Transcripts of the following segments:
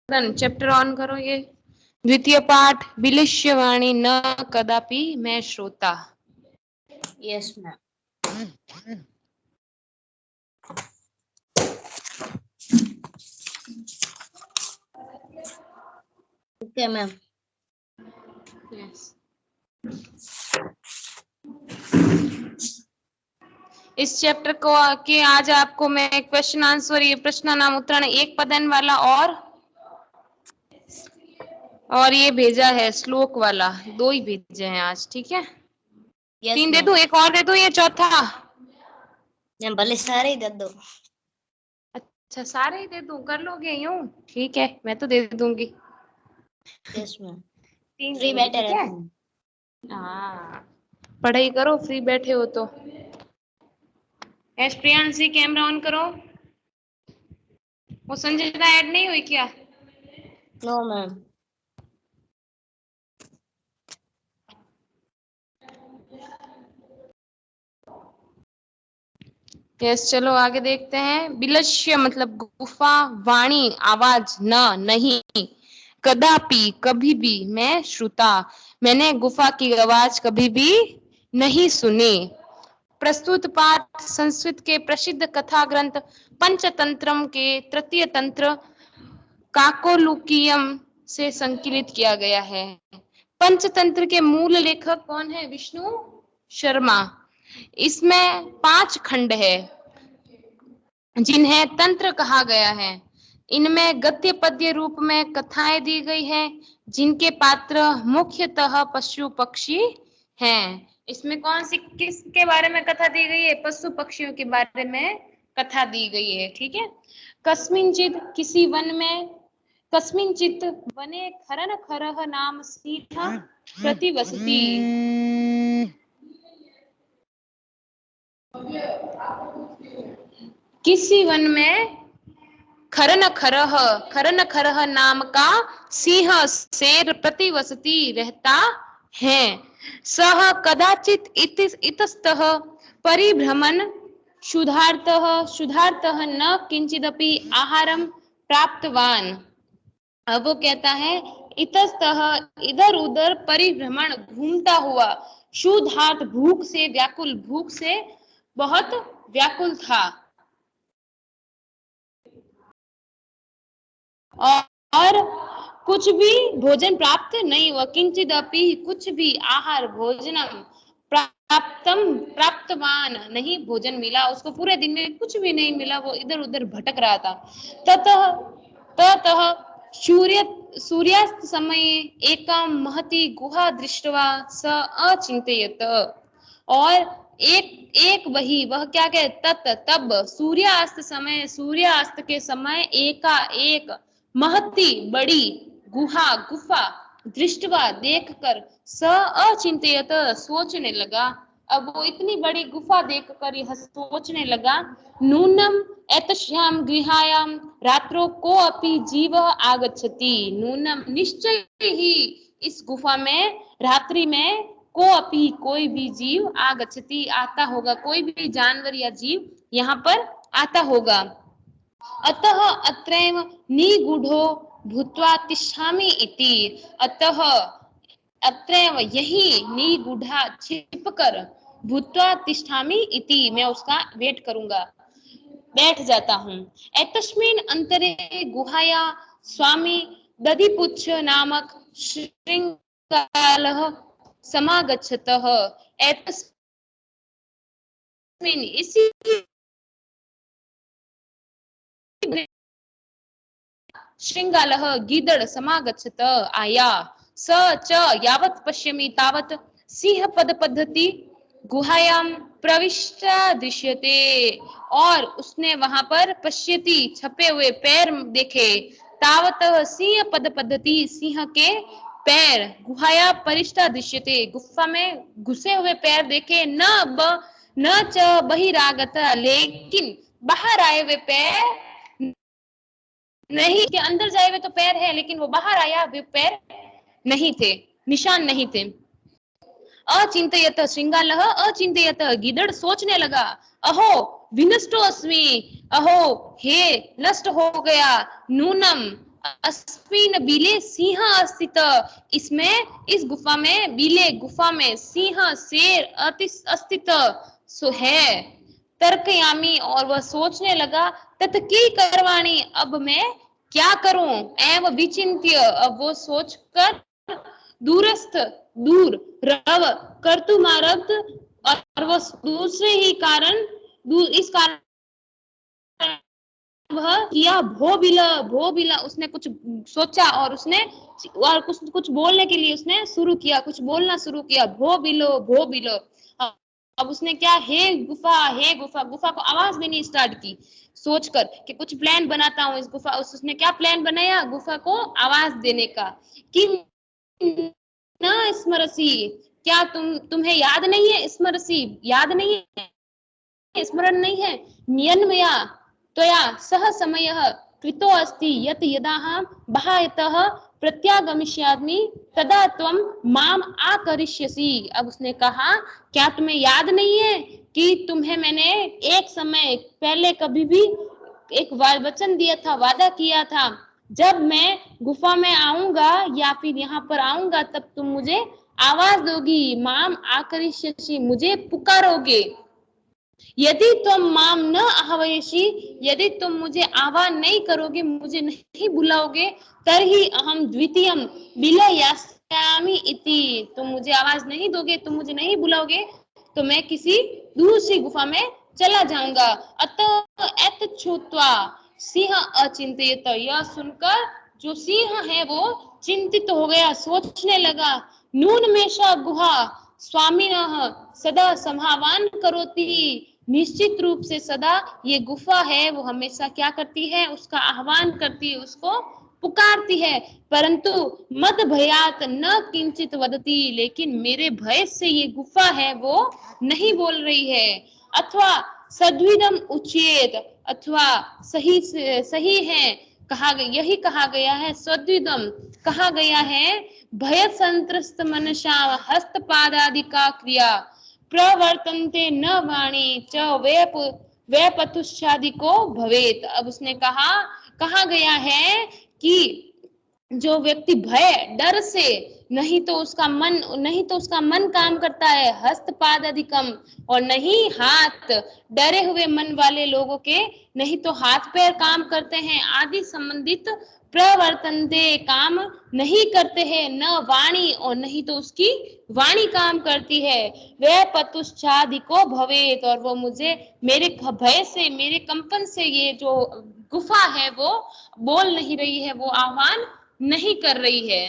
Chapter on करो। ये द्वितीय पाठ विलिष्यवाणी न कदापि मैं श्रोता। Yes ma'am. Okay ma'am. Yes. इस चैप्टर को के आज आपको मैं क्वेश्चन आंसर, ये प्रश्न नाम उत्तरण एक पदन वाला और ये भेजा है श्लोक वाला, 2 ही भेजे हैं आज। ठीक है, 3 दे दूं, एक और दे दूं, ये चौथा? भले सारे ही दे दो। अच्छा, सारे ही दे दूं, कर लोगे यूं? ठीक है, मैं तो दे दूंगी। Yes ma'am. 3 फ्री बैठे रहते हैं। हाँ, पढ़ाई करो, फ्री बैठे हो तो। प्रियांशी कैमरा ऑन करो। वो संजीता ऐड नहीं हुई क्या? No ma'am. यस, चलो आगे देखते हैं। विलक्ष्य मतलब गुफा, वाणी आवाज, न नहीं, कदापि कभी भी, मैं श्रुता मैंने गुफा की आवाज कभी भी नहीं सुनी। प्रस्तुत पाठ संस्कृत के प्रसिद्ध कथा ग्रंथ पंचतंत्रम के तृतीय तंत्र काकोलुकियम से संकलित किया गया है। पंचतंत्र के मूल लेखक कौन है? विष्णु शर्मा। इसमें 5 खंड है जिन्हें तंत्र कहा गया है। इनमें गद्य पद्य रूप में कथाएं दी गई है जिनके पात्र मुख्यतः पशु पक्षी हैं। इसमें कौन सी, किसके बारे में कथा दी गई है? पशु पक्षियों के बारे में कथा दी गई है। ठीक है। कस्मिंचित किसी वन में, कस्मिंचित वने खरन खरह नाम सीता प्रतिवसति। किसी वन में खरन खरह नाम का सिंह शेर प्रतिवसति रहता है। सह कदाचित इतस्तः परिभ्रमण शुद्धार्थः न किंचिदपि आहारम प्राप्तवान। अब वो कहता है इतस्तः, इधर उधर परिभ्रमण घूमता हुआ, शुद्धार्थ भूख से व्याकुल, भूख से बहुत व्याकुल था, और कुछ भी भोजन प्राप्त नहीं हुआ। किंचिदपि कुछ भी, आहार भोजनम प्राप्तवान नहीं भोजन मिला उसको, पूरे दिन में कुछ भी नहीं मिला, वो इधर उधर भटक रहा था। ततः सूर्यास्त समय एकम महती गुहा दृष्ट्वा स अचिंतयत। और एक वह क्या कहते, तब सूर्यास्त के समय एकाएक महती बड़ी गुफा दृष्टवा देखकर स अचिंतयत सोचने लगा। अब वो इतनी बड़ी गुफा देखकर यह सोचने लगा, नूनम एतस्याम गृहायाम रात्रो को अपि जीव आगच्छति। नूनम निश्चय ही इस गुफा में रात्रि में को अपि कोई भी जीव आगच्छति आता होगा, कोई भी जानवर या जीव यहाँ पर आता होगा। अतः अत्रैव निगूढ़ो भूत्वा तिष्ठामि इति। अतः अत्रैव यही निगूढ़ा छिपकर, भूत्वा तिष्ठामि इति मैं उसका वेट करूंगा, बैठ जाता हूँ। एतस्मिन् अंतरे गुहाया स्वामी दधिपुच्छ नामक श्रृंगालः समागच्छतः। एतस्मिन्, इसी श्रृंगालः गीदड़ समागच्छत आया। स च यावत् पश्यमि तावत् सिंह पद पद्धति गुहायाम प्रविष्टा दृश्यते। और उसने वहां पर पश्यति छपे हुए पैर देखे, तावत सिंह पद पद्धति सिंह के पैर गुहाया परिष्टा दृश्यते गुफा में घुसे हुए पैर देखे। न च बहिरागत, लेकिन बाहर आए हुए पैर नहीं, के अंदर जाए हुए तो पैर है लेकिन वो बाहर आया वे पैर नहीं थे, निशान नहीं थे। अचिंतयत श्रृंगालः अचिंतयत, गिदड़ सोचने लगा, अहो विनष्टो अस्मि, अहो हे नष्ट हो गया, नूनम अस्मिन् बिले सिंह अस्तित, इसमें इस गुफा में, बिले गुफा में, सिंह शेर अस्तित सो है। तर्कयामी और वह सोचने लगा, तत्की करवाणी अब मैं क्या करूं, एवं विचिंत्य अब वो सोचकर दूरस्थ दूर रव कर्तुमारब्ध और वह दूसरे ही कारण इस कारण वह किया भोबिला उसने कुछ सोचा और उसने और कुछ बोलने के लिए उसने शुरू किया, कुछ बोलना शुरू किया, भो बिलो। अब उसने क्या, हे गुफा गुफा को आवाज देनी स्टार्ट की सोचकर कि कुछ प्लान बनाता हूँ इस गुफा। उसने क्या प्लान बनाया गुफा को आवाज देने का कि न स्मरसी, क्या तुम्हें याद नहीं है, स्मरसी याद नहीं है, स्मरण नहीं है, नियन्मया त्वया सह समयः कृतो अस्ति यत् यदाहं बाह्यतः प्रत्यागमिष्यामि तदा त्वं माम आकरिष्यसि। अब उसने कहा, क्या तुम्हें याद नहीं है कि तुम्हें मैंने एक समय पहले कभी भी एक वचन दिया था, वादा किया था, जब मैं गुफा में आऊंगा या फिर यहाँ पर आऊंगा तब तुम मुझे आवाज दोगी, माम आकरिष्यसि, मुझे पुकारोगे। यदि तुम माम न आह्वयसि, यदि तुम मुझे आह्वान नहीं करोगे, मुझे नहीं बुलाओगे, तरहि अहम द्वितीयम विलयास्यामि इति, तुम मुझे आवाज नहीं दोगे, तुम मुझे नहीं बुलाओगे तो मैं किसी दूसरी गुफा में चला जाऊंगा। अतः एत छुत्वा सिंह अचिंतित, यह सुनकर जो सिंह है वो चिंतित हो गया, सोचने लगा, नून मेषा गुहा स्वामिनः सदा संभावान करोति, निश्चित रूप से सदा ये गुफा है वो हमेशा क्या करती है, उसका आह्वान करती है, उसको पुकारती है, परंतु मद भयात न किंचित वदती, लेकिन मेरे भय से ये गुफा है वो नहीं बोल रही है। अथवा सद्विदम उच्चेत, अथवा सही है, यही कहा गया है, सद्विदम कहा गया है, भय संत्रस्त मनसा हस्तपादादिका क्रिया प्रवर्तन्ते न वाणी च व्यपतुष्यादिको भवेत। अब उसने कहा गया है कि जो व्यक्ति भय डर से नहीं तो उसका मन काम करता है, हस्तपाद अधिकम, और नहीं हाथ, डरे हुए मन वाले लोगों के नहीं तो हाथ पैर काम करते हैं, आदि संबंधित प्रवर्तनते काम नहीं करते हैं, न वाणी और नहीं तो उसकी वाणी काम करती है, वह पतुश्चादिको भवेत, और वो मुझे मेरे भय से, मेरे कंपन से ये जो गुफा है वो बोल नहीं रही है, वो आह्वान नहीं कर रही है।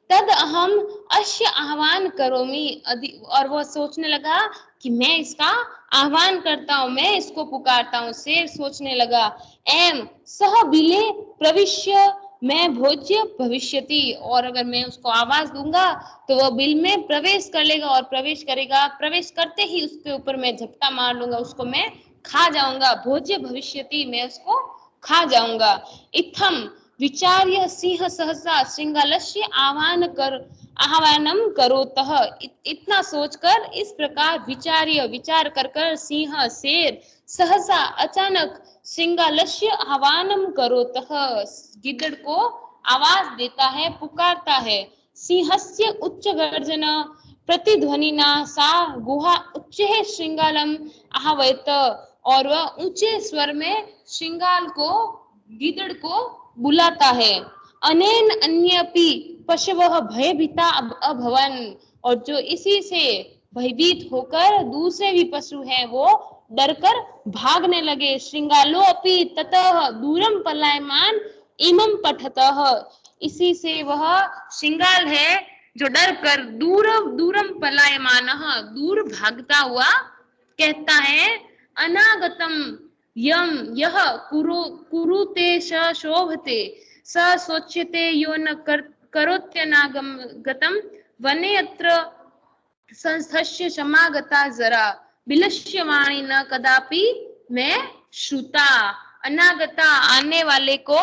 तद अहम अश्य आह्वान करोमि, और वो सोचने लगा कि मैं इसका आह्वान करता हूँ, मैं इसको पुकारता हूँ। शेर सोचने लगा, एम सह बिले प्रविश्य मैं भोज्य भविष्यति, और अगर मैं उसको आवाज दूंगा तो वो बिल में प्रवेश कर लेगा, और प्रवेश करेगा, प्रवेश करते ही उसके ऊपर मैं झपटा मार लूंगा, उसको मैं खा जाऊंगा, भोज्य भविष्यति, मैं उसको खा जाऊंगा। इत्थम विचार्य सिंह सहसा श्रृंगालस्य आह्वानम करोतः, इतना सोचकर इस प्रकार विचार कर सिंह शेर सहसा अचानक श्रृंगालस्य आह्वानम करोतः, गिद्दड़ को आवाज देता है, पुकारता है। सिंहस्य उच्च गर्जन प्रतिध्वनिना सा गुहा उच्चे श्रृंगालम आह्वयत, और वह ऊंचे स्वर में श्रृंगाल को, गिद्दड़ को बुलाता है। अनेन अन्यपि पशवः भयभीता अभवन, और जो इसी से भयभीत होकर दूसरे भी पशु हैं वो डरकर भागने लगे। श्रृंगालो अपि ततः दूरम पलायमान इमं पठतः, इसी से वह श्रृंगाल है जो डरकर दूरम पलायमान, दूर भागता हुआ कहता है, अनागतम यम यह कुरुते स शोभते स सोच्यते यो न करोत्यनागतम वने अत्र संस्थस्य समागता जरा विलक्ष्यवाणी न कदापि मैं श्रुता। अनागता आने वाले को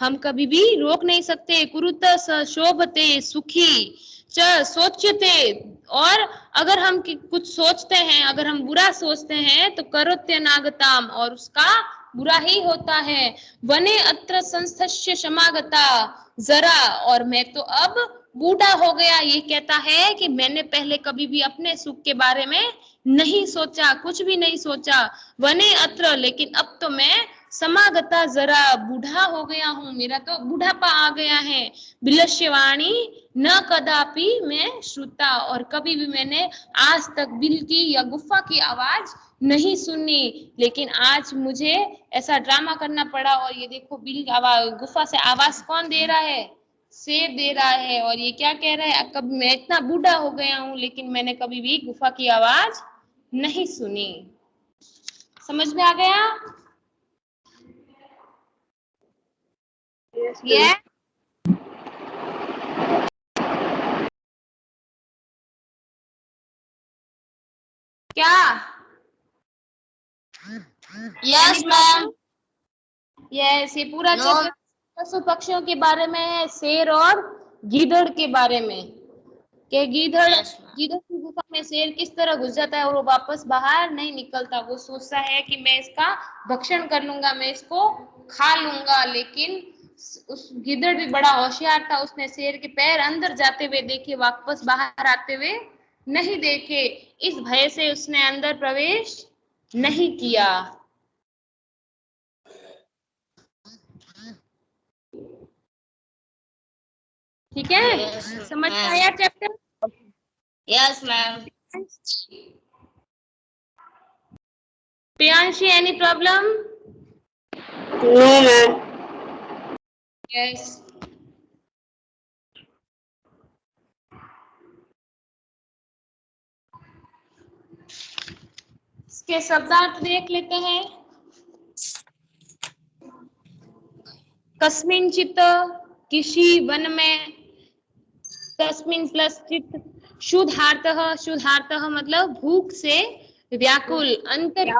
हम कभी भी रोक नहीं सकते, कुरुत स शोभते सुखी च सोच्यते, और अगर हम कुछ सोचते हैं, अगर हम बुरा सोचते हैं तो करोत्यनागताम, और उसका बुरा ही होता है। वने अत्र संस्थस्य समागता जरा, और मैं तो अब बूढ़ा हो गया। ये कहता है कि मैंने पहले कभी भी अपने सुख के बारे में नहीं सोचा, कुछ भी नहीं सोचा। वने अत्र, लेकिन अब तो मैं समागता जरा बूढ़ा हो गया हूँ, मेरा तो बुढ़ापा आ गया है। बिलस्यवाणी न कदापि मैं श्रुता, और कभी भी मैंने आज तक बिल की या गुफा की आवाज नहीं सुनी, लेकिन आज मुझे ऐसा ड्रामा करना पड़ा। और ये देखो बिल आवाज, गुफा से आवाज कौन दे रहा है? शेर दे रहा है। और ये क्या कह रहा है? कब मैं इतना बूढ़ा हो गया हूँ लेकिन मैंने कभी भी गुफा की आवाज नहीं सुनी। समझ में आ गया? ये क्या? Yes ma'am. यस, ये पूरा नो। चैप्टर पशु पक्षियों के बारे में है, शेर और गीदड़ के बारे में। कि गीदड़ यस मैम। गीदड़ की गुफा में शेर किस तरह घुस जाता है और वो वापस बाहर नहीं निकलता। वो सोचता है कि मैं इसका भक्षण कर लूंगा, मैं इसको खा लूंगा, लेकिन उस गीदड़ भी बड़ा होशियार था। उसने शेर के पैर अंदर जाते हुए देखे, वापस बाहर आते हुए नहीं देखे। इस भय से उसने अंदर प्रवेश नहीं किया। ठीक है? Yes, समझ में ma'am. आया chapter? Yes ma'am. Priyanshi, any problem? No ma'am. Yes. इसके शब्दार्थ देख लेते हैं। कस्मिंचित, किसी वन में, तस्मिन प्लस चित, शुद्धार्थः, शुद्धार्थः मतलब भूख से व्याकुल, अंतरे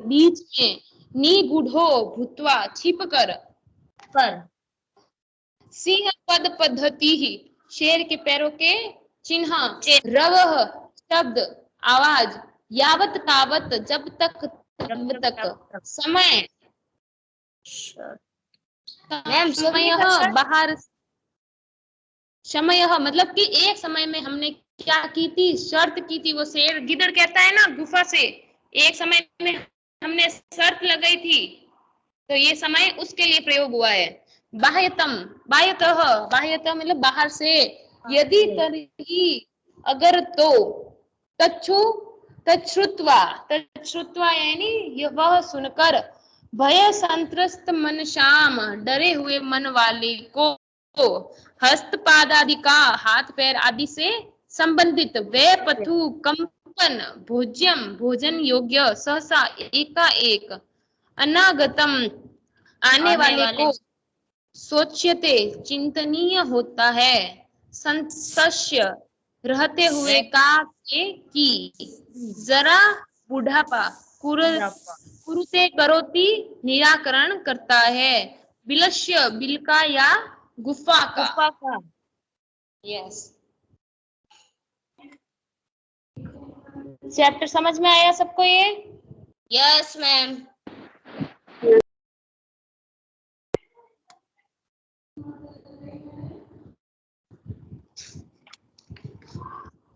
बीच में, निगूढ़ो भूत्वा छिपकर, पर सिंह पद पद्धति ही, शेर के पैरों के चिन्ह, रवः शब्द आवाज, यावत तावत जब तक तब तक, समय मैम समय बाहर, समय मतलब कि एक समय में हमने क्या की थी, शर्त की थी। वो शेर गिदड़ कहता है ना गुफा से, एक समय में हमने शर्त लगाई थी, तो ये समय उसके लिए प्रयोग हुआ है। बाह्यतम, बाह्यतः, बाह्यतः मतलब बाहर से, यदि तर्हि अगर तो, तच्छु तच्छ्रुत्वा, तच्छ्रुत्वा यानी यह वह सुनकर, भय संत्रस्त मन श्याम, डरे हुए मन वाले को, हस्त आदि का, हाथ पैर आदि से संबंधित, वे पथु कंपन, भोज्यम भोजन योग्य, सहसा एकाएक, अनागतम आने वाले को, सोच्यते चिंतनीय होता है, संशय रहते हुए का के की, जरा बुढ़ापा, कुरुते करोति निराकरण करता है, बिलस्य बिल का या गुफा का। यस। चैप्टर समझ में आया सबको ये? Yes ma'am.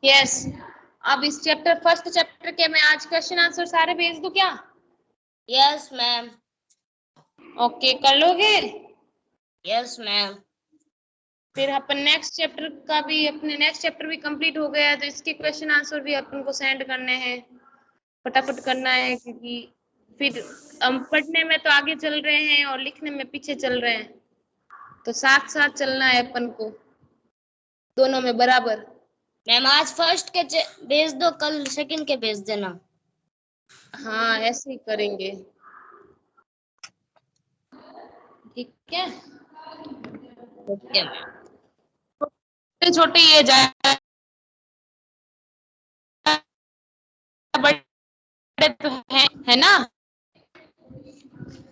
यस। अब इस चैप्टर, फर्स्ट चैप्टर के मैं आज क्वेश्चन आंसर सारे भेज दूं क्या? Yes ma'am. ओके, कर लोगे? Yes ma'am. फिर अपन नेक्स्ट चैप्टर का भी, अपने नेक्स्ट चैप्टर भी कंप्लीट हो गया है, तो इसके क्वेश्चन आंसर भी अपन को सेंड करने हैं, फटाफट करना है, क्योंकि फिर हम पढ़ने में तो आगे चल रहे हैं और लिखने में पीछे चल रहे हैं, तो साथ साथ चलना है अपन को, दोनों में बराबर। मैम आज फर्स्ट के भेज दो, कल सेकंड के भेज देना। हाँ, ऐसे ही करेंगे। ठीक है? Okay ma'am. छोटे छोटे ये जाए, बड़े तो है ना?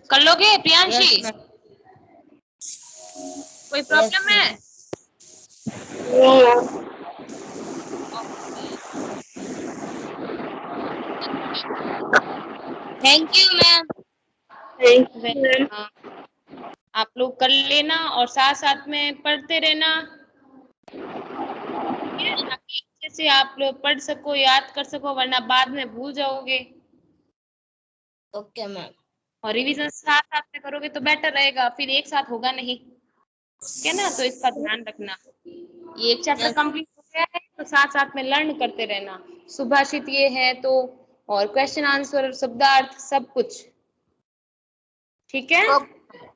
कर लोगे प्रियांशी? Yes, कोई प्रॉब्लम है? Thank you ma'am. Thank you ma'am. हाँ, आप लोग कर लेना और साथ साथ में पढ़ते रहना, ठीक है, ताकि अच्छे से आप लोग पढ़ सको, याद कर सको, वरना बाद में भूल जाओगे। Okay ma'am. और रिवीजन साथ साथ में करोगे तो बेटर रहेगा, फिर एक साथ होगा नहीं, ठीक है ना, तो इसका ध्यान रखना। ये एक चैप्टर यस। कंप्लीट हो गया है तो साथ साथ में लर्न करते रहना। सुभाषित ये है तो, और क्वेश्चन आंसर, शब्दार्थ, सब कुछ, ठीक है। Okay ma'am.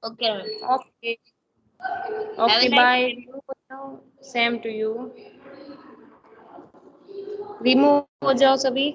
Okay, have okay, a nice bye. Same to you. Remove हो जाओ सभी।